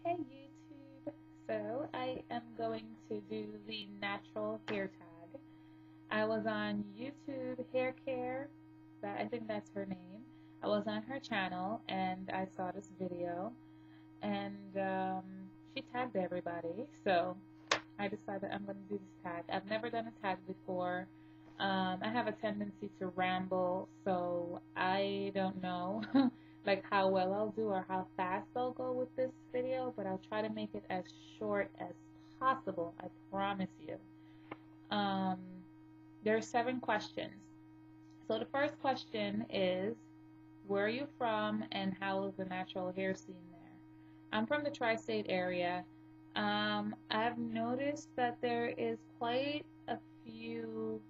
Hey YouTube! So I am going to do the natural hair tag. I was on YouTube Hair Care, I think that's her name. I was on her channel and I saw this video and she tagged everybody. So I decided I'm going to do this tag. I've never done a tag before. I have a tendency to ramble, so I don't know like how well I'll do or how fast I'll go with this video, but I'll try to make it as short as possible. I promise you. Um, there are 7 questions. So the first question is, where are you from and how is the natural hair scene there? I'm from the tri-state area. I've noticed that there is quite a few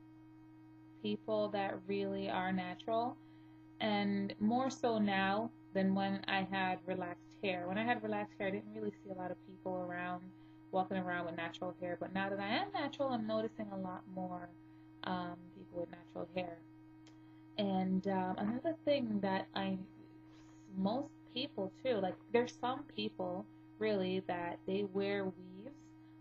people that really are natural, and more so now than when I had relaxed hair. When I had relaxed hair, I didn't really see a lot of people around walking around with natural hair, but now that I am natural, I'm noticing a lot more people with natural hair. And another thing that most people too, like there's some people really that they wear weaves,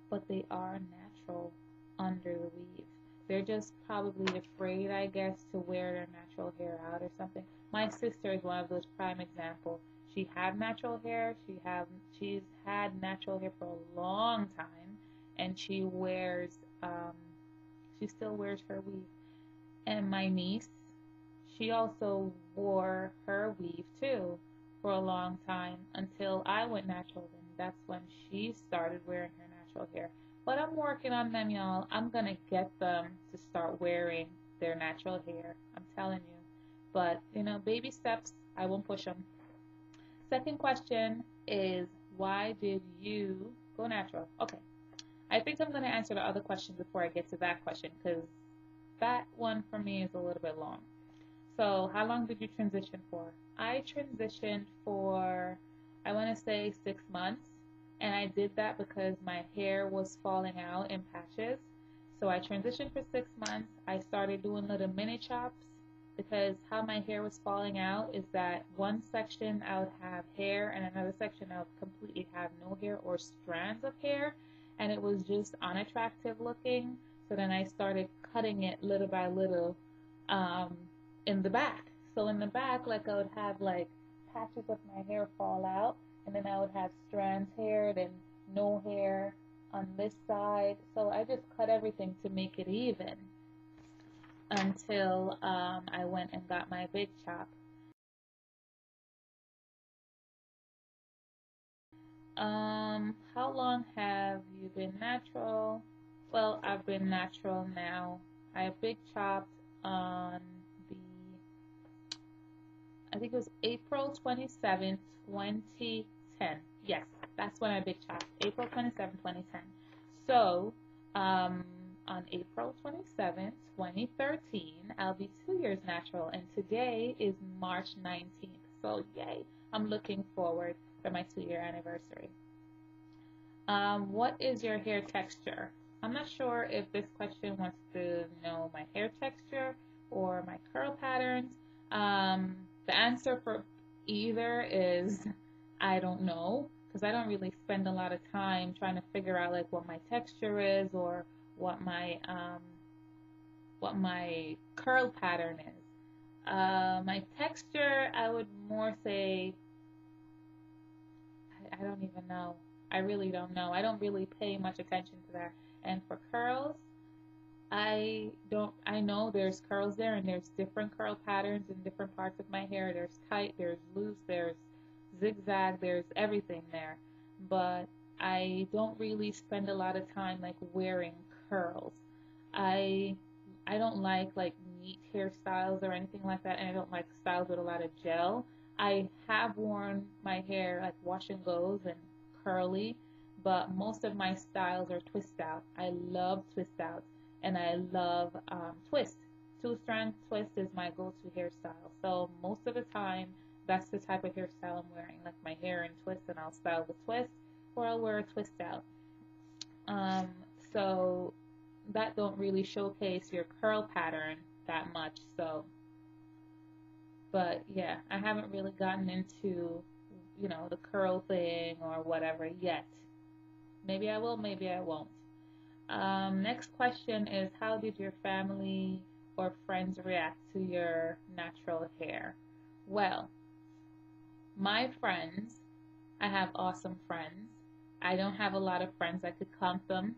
but they are natural under the weave. They're just probably afraid, I guess, to wear their natural hair out or something. My sister is one of those prime examples. She had natural hair. She's had natural hair for a long time, and she still wears her weave. And my niece, she also wore her weave too for a long time until I went natural. Then that's when she started wearing her natural hair. But I'm working on them, y'all. I'm gonna get them to start wearing their natural hair. I'm telling you. But baby steps. I won't push them. Second question is, why did you go natural? Okay. I think I'm gonna answer the other question before I get to that question because that one for me is a little bit long. So, how long did you transition for? I transitioned for, I want to say 6 months, and I did that because my hair was falling out in patches. So, I transitioned for 6 months. I started doing little mini chops because how my hair was falling out is that one section I would have hair and another section I would completely have no hair or strands of hair, and it was just unattractive looking. So then I started cutting it little by little. In the back. So in the back, like I would have like patches of my hair fall out, and then I would have strands hair, then no hair on this side. So I just cut everything to make it even until I went and got my big chop. How long have you been natural? Well, I've been natural now. I big chopped on the I think it was April 27th, 2010. Yes, that's when I big chopped. April 27th, 2010. So, on April 27th, 2013, I'll be 2 years natural, and today is March 19th. So, yay! I'm looking forward for my 2 year anniversary. What is your hair texture? I'm not sure if this question wants to know my hair texture or my curl patterns. The answer for either is I don't know because I don't really spend a lot of time trying to figure out like what my texture is or what my curl pattern is. My texture, I would more say I don't even know. I really don't know. I don't really pay much attention to that. And for curls, I know there's curls there and there's different curl patterns in different parts of my hair. There's tight, there's loose, there's zigzag, there's everything there. But I don't really spend a lot of time like wearing curls. I I don't like neat hairstyles or anything like that, and I don't like styles with a lot of gel. I have worn my hair like wash and goes and curly, but most of my styles are twist out. I love twist outs and I love twist. Two strand twist is my go-to hairstyle. So most of the time, that's the type of hairstyle I'm wearing, like my hair in twist, and I'll style the twist, or I'll wear a twist out. Um, so that don't really showcase your curl pattern that much. So, but yeah, I haven't really gotten into, the curl thing or whatever yet. Maybe I will, maybe I won't. Next question is, how did your family or friends react to your natural hair? Well, my friends, I have awesome friends. I don't have a lot of friends. I could count them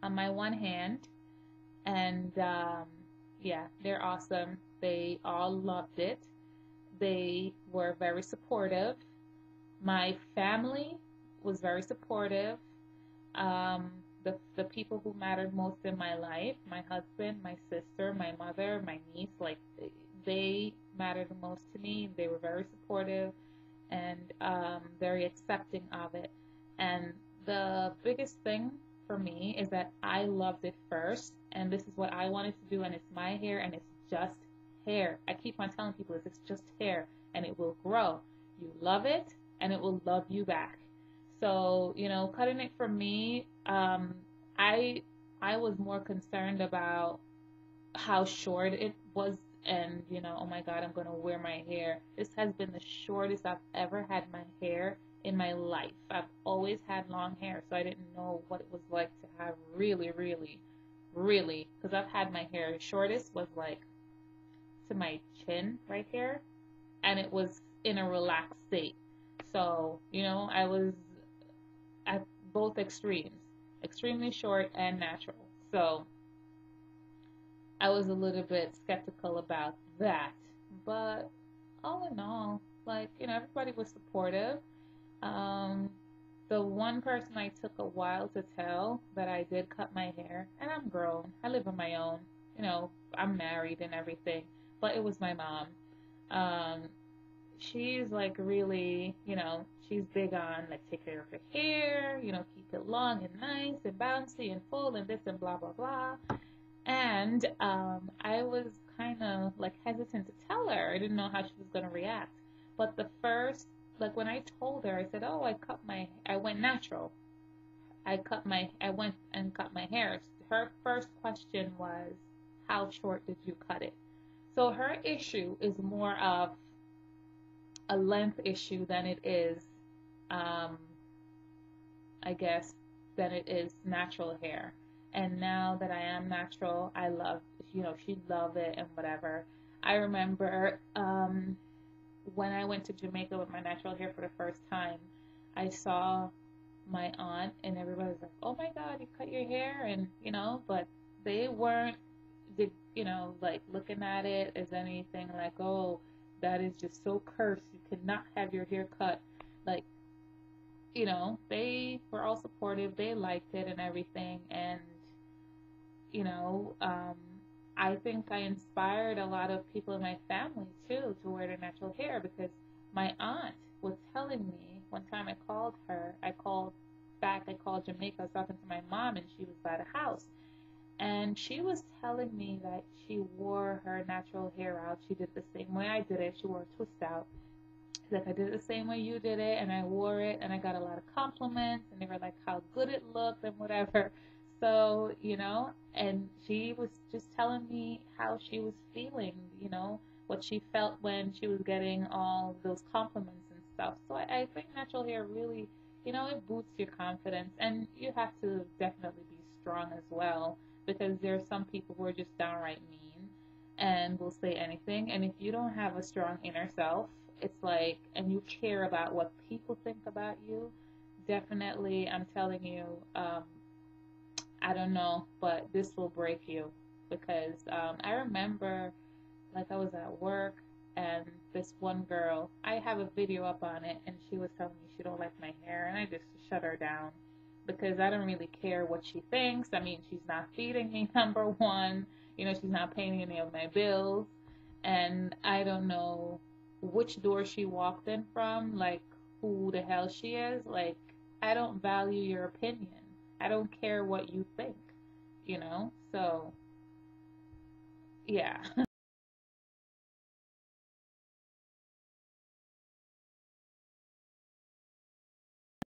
on my one hand. And yeah, they're awesome. They all loved it. They were very supportive. My family was very supportive. Um, the people who mattered most in my life, my husband, my sister, my mother, my niece, like they mattered the most to me. They were very supportive and very accepting of it. And the biggest thing for me is that I loved it first, and this is what I wanted to do, and it's my hair, and it's just hair. I keep on telling people it's just hair, and it will grow. You love it, and it will love you back. So, cutting it for me, I I was more concerned about how short it was, and oh my God, I'm gonna wear my hair. This has been the shortest I've ever had my hair in my life. I've always had long hair, so I didn't know what it was like to have really, really, really, because I've had my hair shortest was like to my chin right here, and it was in a relaxed state. So, I was at both extremes, extremely short and natural. So I was a little bit skeptical about that. But all in all, like, everybody was supportive. Um, the one person I took a while to tell that I did cut my hair, and I'm grown, I live on my own, I'm married and everything, but it was my mom. Um, she's like really, she's big on like take care of her hair, keep it long and nice and bouncy and full and this and blah blah blah. And I was kind of like hesitant to tell her. I didn't know how she was going to react. But the first, like when I told her, I said, "Oh, I went natural. I went and cut my hair." Her first question was, "How short did you cut it?" So her issue is more of a length issue than it is, um, I guess, than it is natural hair. And now that I am natural, I love, she loved it and whatever. I remember when I went to Jamaica with my natural hair for the first time, I saw my aunt and everybody was like, "Oh my God, you cut your hair," and but they weren't, like looking at it as anything like, "Oh, that is just so cursed. You cannot have your hair cut." Like, they were all supportive. They liked it and everything, and you know, um, I think I inspired a lot of people in my family too to wear their natural hair because my aunt was telling me one time I called her, I called Jamaica, I was talking to my mom and she was by the house. And she was telling me that she wore her natural hair out. She did the same way I did it. She wore a twist out. She's like, "I did it the same way you did it, and I wore it, and I got a lot of compliments, and they were like how good it looked and whatever." So, and she was just telling me how she was feeling, what she felt when she was getting all those compliments and stuff. So I think natural hair really, it boosts your confidence, and you have to definitely be strong as well because there are some people who are just downright mean and will say anything. And if you don't have a strong inner self, it's like, and you care about what people think about you, definitely, I'm telling you, I don't know, but this will break you because I remember like I was at work and this one girl, I have a video up on it, and she was telling me she don't like my hair, and I just shut her down because I don't really care what she thinks. I mean, she's not feeding me, number one. She's not paying any of my bills, and I don't know which door she walked in from, like who the hell she is. Like, I don't value your opinion. I don't care what you think, So, yeah.